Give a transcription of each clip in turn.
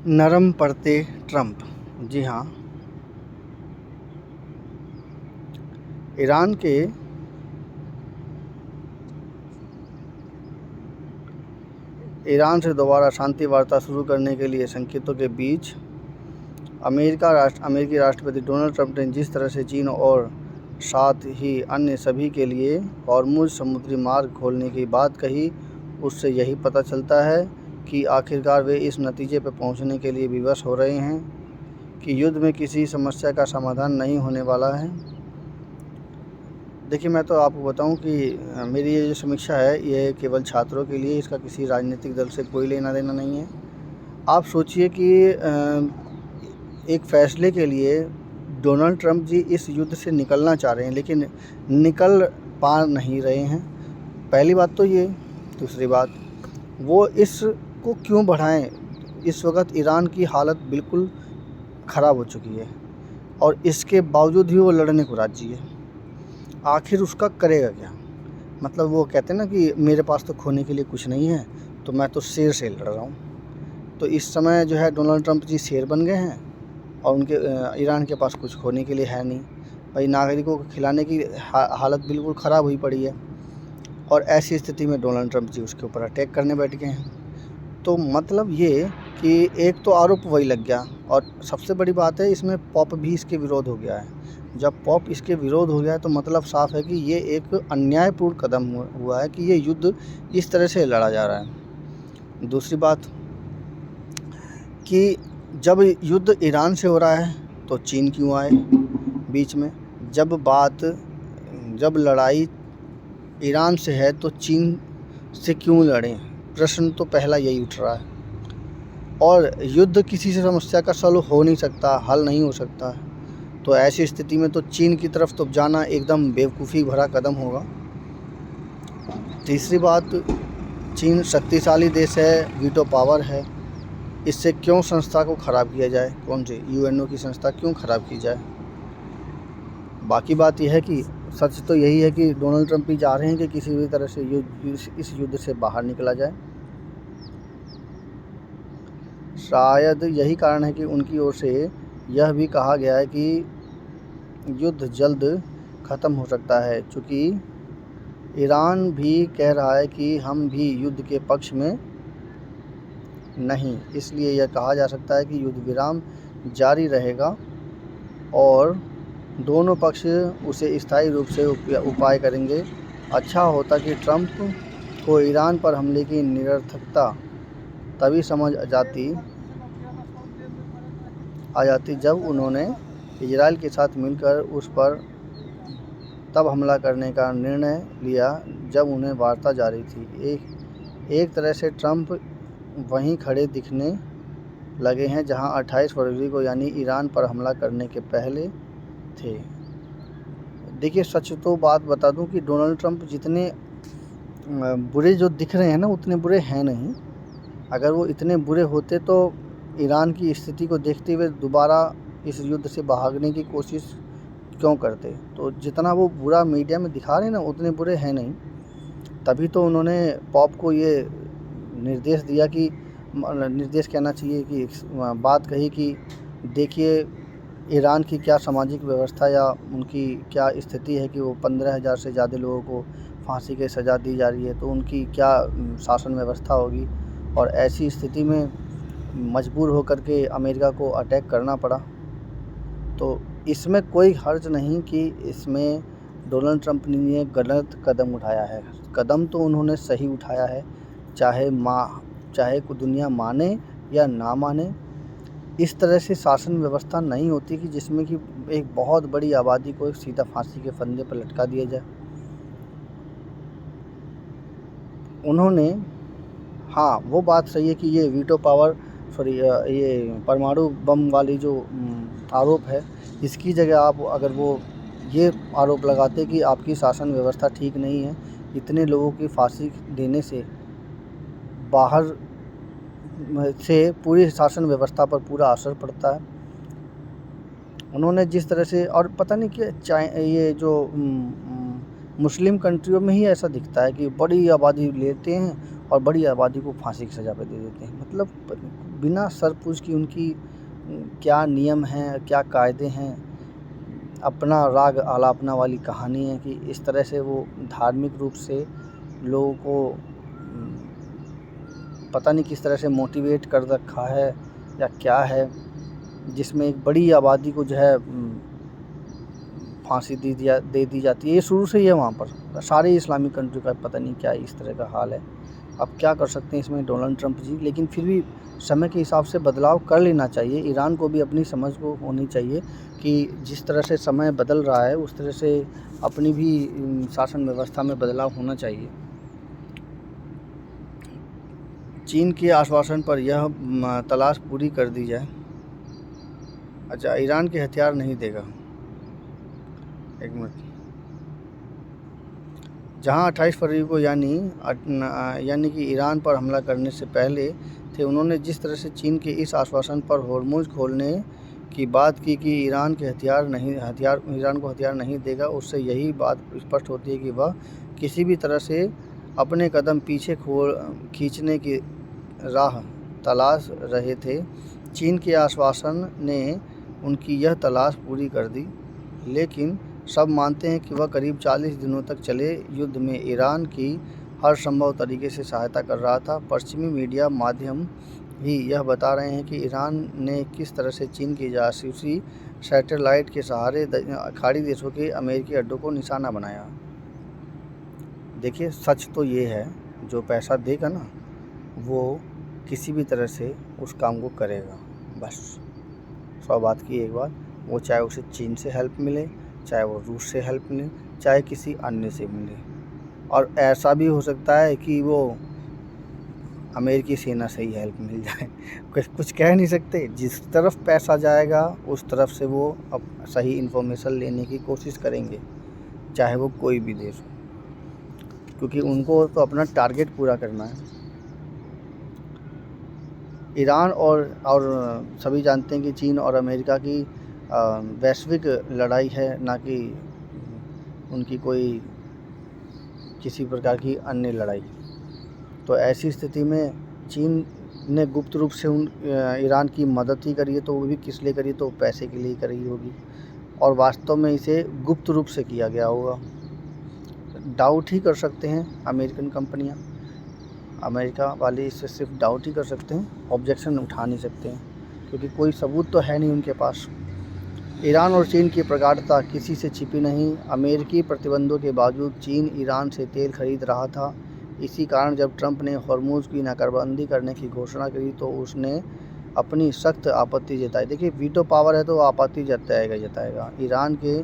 नरम पड़ते ट्रंप। जी हाँ, ईरान के ईरान से दोबारा शांति वार्ता शुरू करने के लिए संकेतों के बीच अमेरिकी राष्ट्रपति डोनाल्ड ट्रंप ने जिस तरह से चीन और साथ ही अन्य सभी के लिए हॉर्मुज़ समुद्री मार्ग खोलने की बात कही, उससे यही पता चलता है कि आखिरकार वे इस नतीजे पर पहुंचने के लिए विवश हो रहे हैं कि युद्ध में किसी समस्या का समाधान नहीं होने वाला है। देखिए, मैं तो आपको बताऊं कि मेरी ये जो समीक्षा है ये केवल छात्रों के लिए, इसका किसी राजनीतिक दल से कोई लेना देना नहीं है। आप सोचिए कि एक फ़ैसले के लिए डोनाल्ड ट्रंप जी इस युद्ध से निकलना चाह रहे हैं, लेकिन निकल पा नहीं रहे हैं। पहली बात तो ये। दूसरी बात, वो इसको क्यों बढ़ाएं? इस वक्त ईरान की हालत बिल्कुल ख़राब हो चुकी है और इसके बावजूद भी वो लड़ने को राजी है। आखिर उसका करेगा क्या? मतलब वो कहते हैं ना कि मेरे पास तो खोने के लिए कुछ नहीं है, तो मैं तो शेर से लड़ रहा हूँ। तो इस समय जो है डोनाल्ड ट्रंप जी शेर बन गए हैं और उनके ईरान के पास कुछ खोने के लिए है नहीं। भाई, नागरिकों को खिलाने की हालत बिल्कुल ख़राब हुई पड़ी है और ऐसी स्थिति में डोनाल्ड ट्रंप जी उसके ऊपर अटैक करने बैठ गए हैं। तो मतलब ये कि एक तो आरोप वही लग गया और सबसे बड़ी बात है, इसमें पॉप भी इसके विरोध हो गया है। जब पॉप इसके विरोध हो गया है तो मतलब साफ है कि ये एक अन्यायपूर्ण कदम हुआ है कि ये युद्ध इस तरह से लड़ा जा रहा है। दूसरी बात कि जब युद्ध ईरान से हो रहा है तो चीन क्यों आए बीच में? जब लड़ाई ईरान से है तो चीन से क्यों लड़ें? प्रश्न तो पहला यही उठ रहा है। और युद्ध किसी से समस्या का सॉल्व हो नहीं सकता, हल नहीं हो सकता है, तो ऐसी स्थिति में तो चीन की तरफ तो जाना एकदम बेवकूफ़ी भरा कदम होगा। तीसरी बात, चीन शक्तिशाली देश है, वीटो पावर है, इससे क्यों संस्था को ख़राब किया जाए? कौन सी यूएनओ की संस्था क्यों ख़राब की जाए? बाकी बात यह है कि सच तो यही है कि डोनाल्ड ट्रंप भी चाह रहे हैं कि किसी भी तरह से इस युद्ध से बाहर निकला जाए। शायद यही कारण है कि उनकी ओर से यह भी कहा गया है कि युद्ध जल्द ख़त्म हो सकता है, क्योंकि ईरान भी कह रहा है कि हम भी युद्ध के पक्ष में नहीं, इसलिए यह कहा जा सकता है कि युद्ध विराम जारी रहेगा और दोनों पक्ष उसे स्थायी रूप से उपाय करेंगे। अच्छा होता कि ट्रंप को ईरान पर हमले की निरर्थकता तभी समझ आ जाती जब उन्होंने इजराइल के साथ मिलकर उस पर तब हमला करने का निर्णय लिया जब उन्हें वार्ता जारी थी। एक तरह से ट्रंप वहीं खड़े दिखने लगे हैं जहां 28 फरवरी को, यानी ईरान पर हमला करने के पहले थे। देखिए, सच तो बात बता दूं कि डोनाल्ड ट्रंप जितने बुरे जो दिख रहे हैं ना, उतने बुरे हैं नहीं। अगर वो इतने बुरे होते तो ईरान की स्थिति को देखते हुए दोबारा इस युद्ध से भागने की कोशिश क्यों करते? तो जितना वो बुरा मीडिया में दिखा रहे हैं ना, उतने बुरे हैं नहीं। तभी तो उन्होंने पॉप को ये निर्देश कहना चाहिए कि बात कही कि देखिए ईरान की क्या सामाजिक व्यवस्था या उनकी क्या स्थिति है कि वो 15,000 से ज़्यादा लोगों को फांसी की सज़ा दी जा रही है, तो उनकी क्या शासन व्यवस्था होगी। और ऐसी स्थिति में मजबूर होकर के अमेरिका को अटैक करना पड़ा। तो इसमें कोई हर्ज नहीं कि इसमें डोनाल्ड ट्रंप ने ये गलत कदम उठाया है। कदम तो उन्होंने सही उठाया है, चाहे को दुनिया माने या ना माने। इस तरह से शासन व्यवस्था नहीं होती कि जिसमें कि एक बहुत बड़ी आबादी को सीधा फांसी के फंदे पर लटका दिया जाए। उन्होंने, हाँ, वो बात सही है कि ये वीटो पावर ये परमाणु बम वाली जो आरोप है, इसकी जगह आप अगर वो ये आरोप लगाते कि आपकी शासन व्यवस्था ठीक नहीं है, इतने लोगों की फांसी देने से बाहर से पूरी शासन व्यवस्था पर पूरा असर पड़ता है। उन्होंने जिस तरह से, और पता नहीं कि ये जो मुस्लिम कंट्रियों में ही ऐसा दिखता है कि बड़ी आबादी लेते हैं और बड़ी आबादी को फांसी की सज़ा पे दे देते हैं। मतलब बिना सर पूछ की उनकी क्या नियम हैं, क्या कायदे हैं, अपना राग आलापना वाली कहानी है कि इस तरह से वो धार्मिक रूप से लोगों को पता नहीं किस तरह से मोटिवेट कर रखा है या क्या है, जिसमें एक बड़ी आबादी को जो है फांसी दे दी जाती है। ये शुरू से ही है वहाँ पर, सारे इस्लामिक कंट्री का पता नहीं क्या इस तरह का हाल है। अब क्या कर सकते हैं इसमें डोनाल्ड ट्रंप जी, लेकिन फिर भी समय के हिसाब से बदलाव कर लेना चाहिए। ईरान को भी अपनी समझ को होनी चाहिए कि जिस तरह से समय बदल रहा है उस तरह से अपनी भी शासन व्यवस्था में बदलाव होना चाहिए। चीन के आश्वासन पर यह तलाश पूरी कर दी जाए। अच्छा, ईरान के हथियार नहीं देगा, एक मिनट। जहां 28 फरवरी को यानी कि ईरान पर हमला करने से पहले थे, उन्होंने जिस तरह से चीन के इस आश्वासन पर होर्मुज खोलने की बात की कि ईरान को हथियार नहीं देगा, उससे यही बात स्पष्ट होती है कि वह किसी भी तरह से अपने कदम पीछे खींचने की राह तलाश रहे थे। चीन के आश्वासन ने उनकी यह तलाश पूरी कर दी, लेकिन सब मानते हैं कि वह करीब 40 दिनों तक चले युद्ध में ईरान की हर संभव तरीके से सहायता कर रहा था। पश्चिमी मीडिया माध्यम ही यह बता रहे हैं कि ईरान ने किस तरह से चीन की जासूसी सैटेलाइट के सहारे खाड़ी देशों के अमेरिकी अड्डों को निशाना बनाया। देखिए, सच तो ये है, जो पैसा देगा ना वो किसी भी तरह से उस काम को करेगा। बस 100 बात की एक बात, वो चाहे उसे चीन से हेल्प मिले, चाहे वो रूस से हेल्प मिले, चाहे किसी अन्य से मिले, और ऐसा भी हो सकता है कि वो अमेरिकी सेना से ही हेल्प मिल जाए। कुछ कह नहीं सकते। जिस तरफ पैसा जाएगा उस तरफ से वो अब सही इन्फॉर्मेशन लेने की कोशिश करेंगे, चाहे वो कोई भी देश हो, क्योंकि उनको तो अपना टारगेट पूरा करना है। ईरान और सभी जानते हैं कि चीन और अमेरिका की वैश्विक लड़ाई है, ना कि उनकी कोई किसी प्रकार की अन्य लड़ाई। तो ऐसी स्थिति में चीन ने गुप्त रूप से ईरान की मदद ही करी है, तो वो भी किस लिए करी, तो पैसे के लिए करी होगी, और वास्तव में इसे गुप्त रूप से किया गया होगा। डाउट ही कर सकते हैं अमेरिकन कंपनियां, अमेरिका वाले इसे सिर्फ डाउट ही कर सकते हैं, ऑब्जेक्शन उठा नहीं सकते हैं, क्योंकि कोई सबूत तो है नहीं उनके पास। ईरान और चीन की प्रगाढ़ता किसी से छिपी नहीं। अमेरिकी प्रतिबंधों के बावजूद चीन ईरान से तेल खरीद रहा था। इसी कारण जब ट्रंप ने होर्मुज की नाकाबंदी करने की घोषणा की तो उसने अपनी सख्त आपत्ति जताई। देखिए, वीटो पावर है तो आपत्ति जताएगा। ईरान के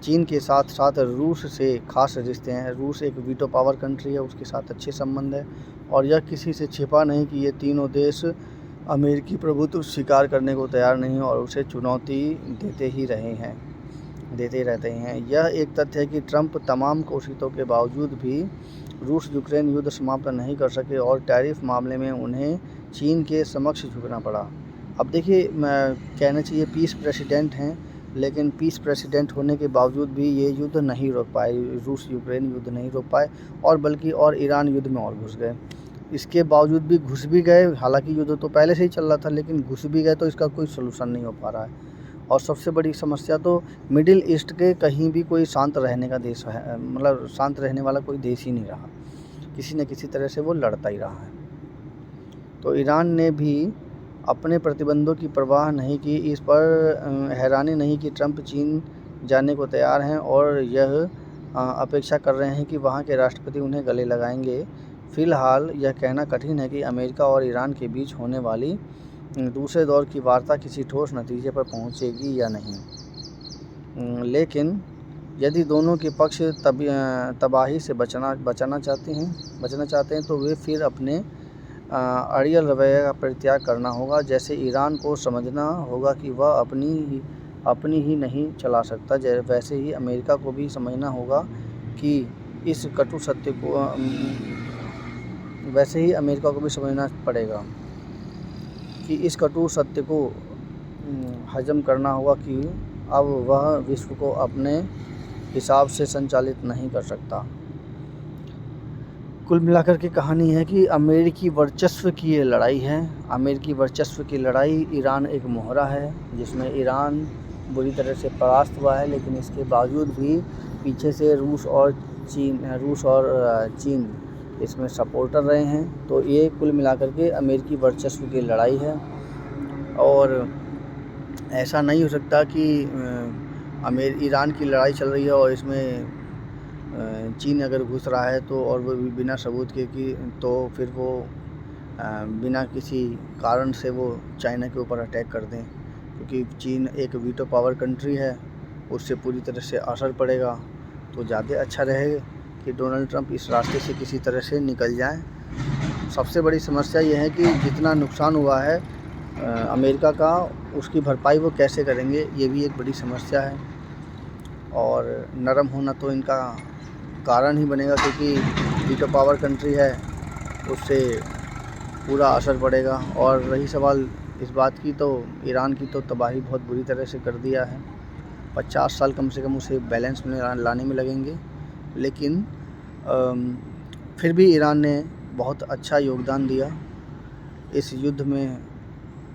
चीन के साथ साथ रूस से खास रिश्ते हैं। रूस एक वीटो पावर कंट्री है, उसके साथ अच्छे संबंध है, और यह किसी से छिपा नहीं कि ये तीनों देश अमेरिकी प्रभुत्व स्वीकार करने को तैयार नहीं और उसे चुनौती देते रहते हैं। यह एक तथ्य है कि ट्रंप तमाम कोशिशों के बावजूद भी रूस यूक्रेन युद्ध समाप्त नहीं कर सके और टैरिफ मामले में उन्हें चीन के समक्ष झुकना पड़ा। अब देखिए, कहना चाहिए पीस प्रेसिडेंट हैं, लेकिन पीस प्रेसिडेंट होने के बावजूद भी ये युद्ध नहीं रोक पाए, रूस यूक्रेन युद्ध नहीं रोक पाए, और बल्कि और ईरान युद्ध में और घुस गए। इसके बावजूद भी घुस भी गए, हालांकि युद्ध तो पहले से ही चल रहा था, लेकिन घुस भी गए तो इसका कोई सलूशन नहीं हो पा रहा है। और सबसे बड़ी समस्या तो मिडिल ईस्ट के कहीं भी कोई शांत रहने का देश है, मतलब शांत रहने वाला कोई देश ही नहीं रहा, किसी न किसी तरह से वो लड़ता ही रहा है। तो ईरान ने भी अपने प्रतिबंधों की परवाह नहीं की। इस पर हैरानी नहीं कि ट्रंप चीन जाने को तैयार हैं और यह अपेक्षा कर रहे हैं कि वहाँ के राष्ट्रपति उन्हें गले लगाएंगे। फ़िलहाल यह कहना कठिन है कि अमेरिका और ईरान के बीच होने वाली दूसरे दौर की वार्ता किसी ठोस नतीजे पर पहुँचेगी या नहीं। लेकिन यदि दोनों के पक्ष तबाही से बचना चाहते हैं तो वे फिर अपने अड़ियल रवैया का परित्याग करना होगा। जैसे ईरान को समझना होगा कि वह अपनी ही नहीं चला सकता, वैसे ही अमेरिका को भी समझना होगा कि इस कटु सत्य को वैसे ही अमेरिका को भी समझना पड़ेगा कि इस कटु सत्य को हजम करना होगा कि अब वह विश्व को अपने हिसाब से संचालित नहीं कर सकता। कुल मिलाकर के कहानी है कि अमेरिकी वर्चस्व की ये लड़ाई है। अमेरिकी वर्चस्व की लड़ाई, ईरान एक मोहरा है जिसमें ईरान बुरी तरह से परास्त हुआ है, लेकिन इसके बावजूद भी पीछे से रूस और चीन इसमें सपोर्टर रहे हैं। तो ये कुल मिलाकर के अमेरिकी वर्चस्व की लड़ाई है, और ऐसा नहीं हो सकता कि ईरान की लड़ाई चल रही है और इसमें चीन अगर घुस रहा है तो, और वो भी बिना सबूत के, कि तो फिर वो बिना किसी कारण से वो चाइना के ऊपर अटैक कर दें, क्योंकि चीन एक वीटो पावर कंट्री है, उससे पूरी तरह से असर पड़ेगा। तो ज़्यादा अच्छा रहेगा कि डोनाल्ड ट्रंप इस रास्ते से किसी तरह से निकल जाएं। सबसे बड़ी समस्या ये है कि जितना नुकसान हुआ है अमेरिका का, उसकी भरपाई वो कैसे करेंगे, ये भी एक बड़ी समस्या है। और नरम होना तो इनका कारण ही बनेगा, क्योंकि वीटो पावर कंट्री है, उससे पूरा असर पड़ेगा। और रही सवाल इस बात की, तो ईरान की तो तबाही बहुत बुरी तरह से कर दिया है। 50 साल कम से कम उसे बैलेंस में लाने में लगेंगे, लेकिन फिर भी ईरान ने बहुत अच्छा योगदान दिया इस युद्ध में।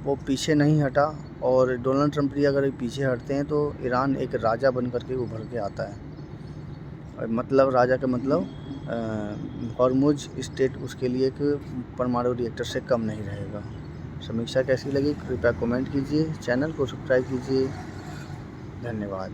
वो पीछे नहीं हटा, और डोनाल्ड ट्रंप भी अगर पीछे हटते हैं तो ईरान एक राजा बन कर के उभर के आता है। मतलब राजा का मतलब हॉर्मुज स्टेट उसके लिए एक परमाणु रिएक्टर से कम नहीं रहेगा। समीक्षा कैसी लगी कृपया कमेंट कीजिए, चैनल को सब्सक्राइब कीजिए। धन्यवाद।